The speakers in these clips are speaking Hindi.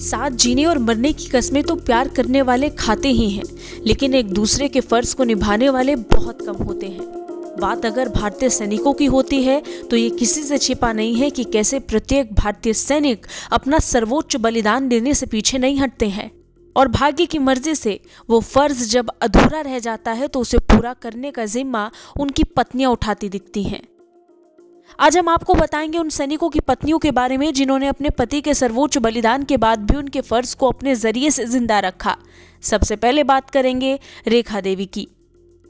साथ जीने और मरने की कस्में तो प्यार करने वाले खाते ही हैं, लेकिन एक दूसरे के फर्ज को निभाने वाले बहुत कम होते हैं। बात अगर भारतीय सैनिकों की होती है तो ये किसी से छिपा नहीं है कि कैसे प्रत्येक भारतीय सैनिक अपना सर्वोच्च बलिदान देने से पीछे नहीं हटते हैं और भाग्य की मर्जी से वो फर्ज जब अधूरा रह जाता है तो उसे पूरा करने का जिम्मा उनकी पत्नियां उठाती दिखती हैं। आज हम आपको बताएंगे उन सैनिकों की पत्नियों के बारे में जिन्होंने अपने पति के सर्वोच्च बलिदान के बाद भी उनके फर्ज को अपने जरिए से जिंदा रखा। सबसे पहले बात करेंगे रेखा देवी की।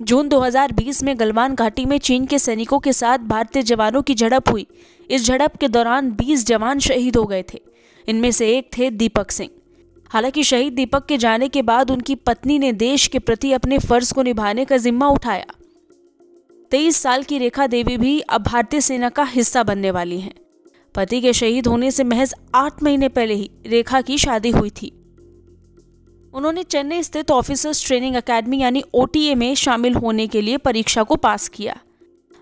जून 2020 में गलवान घाटी में चीन के सैनिकों के साथ भारतीय जवानों की झड़प हुई। इस झड़प के दौरान 20 जवान शहीद हो गए थे। इनमें से एक थे दीपक सिंह। हालांकि शहीद दीपक के जाने के बाद उनकी पत्नी ने देश के प्रति अपने फर्ज को निभाने का जिम्मा उठाया। 23 साल की रेखा देवी भी अब भारतीय सेना का हिस्सा बनने वाली हैं। पति के शहीद होने से महज 8 महीने पहले ही रेखा की शादी हुई थी। उन्होंने चेन्नई स्थित ऑफिसर्स ट्रेनिंग एकेडमी यानी OTA में शामिल होने के लिए परीक्षा को पास किया।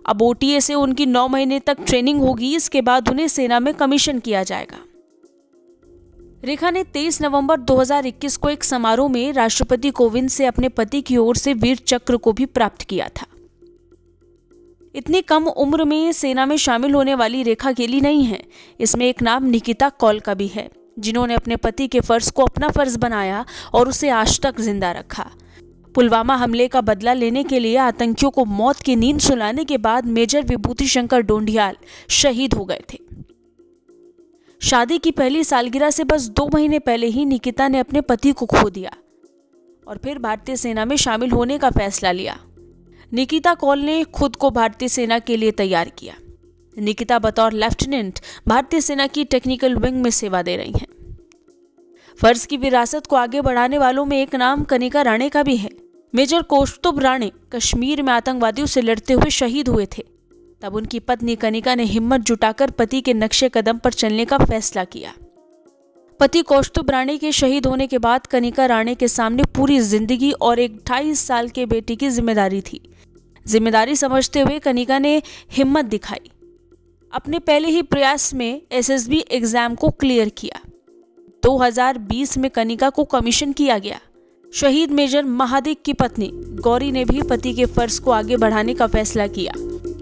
अब OTA से उनकी 9 महीने तक ट्रेनिंग होगी। इसके बाद उन्हें सेना में कमीशन किया जाएगा। रेखा ने 23 नवंबर 2021 को एक समारोह में राष्ट्रपति कोविंद से अपने पति की ओर से वीर चक्र को भी प्राप्त किया था। इतनी कम उम्र में सेना में शामिल होने वाली रेखा अकेली नहीं है। इसमें एक नाम निकिता कौल का भी है, जिन्होंने अपने पति के फर्ज को अपना फर्ज बनाया और उसे आज तक जिंदा रखा। पुलवामा हमले का बदला लेने के लिए आतंकियों को मौत की नींद सुलाने के बाद मेजर विभूति शंकर डोंडियाल शहीद हो गए थे। शादी की पहली सालगिरह से बस 2 महीने पहले ही निकिता ने अपने पति को खो दिया और फिर भारतीय सेना में शामिल होने का फैसला लिया। निकिता कौल ने खुद को भारतीय सेना के लिए तैयार किया। निकिता बतौर लेफ्टिनेंट भारतीय सेना की टेक्निकल विंग में सेवा दे रही हैं। फर्ज की विरासत को आगे बढ़ाने वालों में एक नाम कनिका राणे का भी है। मेजर कौस्तुभ राणे कश्मीर में आतंकवादियों से लड़ते हुए शहीद हुए थे। तब उनकी पत्नी कनिका ने हिम्मत जुटाकर पति के नक्शे कदम पर चलने का फैसला किया। पति कौस्तुभ राणे के शहीद होने के बाद कनिका राणे के सामने पूरी जिंदगी और एक 28 साल के बेटी की जिम्मेदारी थी। जिम्मेदारी समझते हुए कनिका ने हिम्मत दिखाई। अपने पहले ही प्रयास में SSB एग्जाम को क्लियर किया। 2020 में कनिका को कमीशन किया गया। शहीद मेजर महादेव की पत्नी गौरी ने भी पति के फर्ज को आगे बढ़ाने का फैसला किया।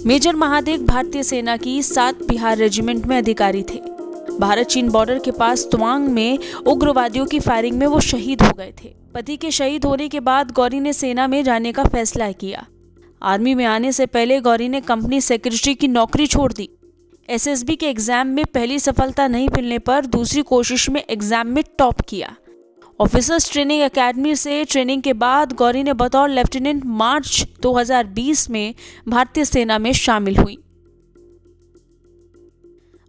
मेजर महादेव भारतीय सेना की 7 बिहार रेजिमेंट में अधिकारी थे। भारत चीन बॉर्डर के पास तवांग में उग्रवादियों की फायरिंग में वो शहीद हो गए थे। पति के शहीद होने के बाद गौरी ने सेना में जाने का फैसला किया। आर्मी में आने से पहले गौरी ने कंपनी सेक्रेटरी की नौकरी छोड़ दी। SSB के एग्जाम में पहली सफलता नहीं मिलने पर दूसरी कोशिश में एग्जाम में टॉप किया। ऑफिसर्स ट्रेनिंग एकेडमी से ट्रेनिंग के बाद गौरी ने बतौर लेफ्टिनेंट मार्च 2020 में भारतीय सेना में शामिल हुई।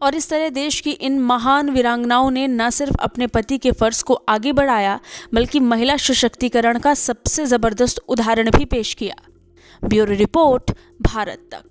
और इस तरह देश की इन महान वीरांगनाओं ने न सिर्फ अपने पति के फर्ज को आगे बढ़ाया बल्कि महिला सशक्तिकरण का सबसे जबरदस्त उदाहरण भी पेश किया। ब्यूरो रिपोर्ट, भारत तक।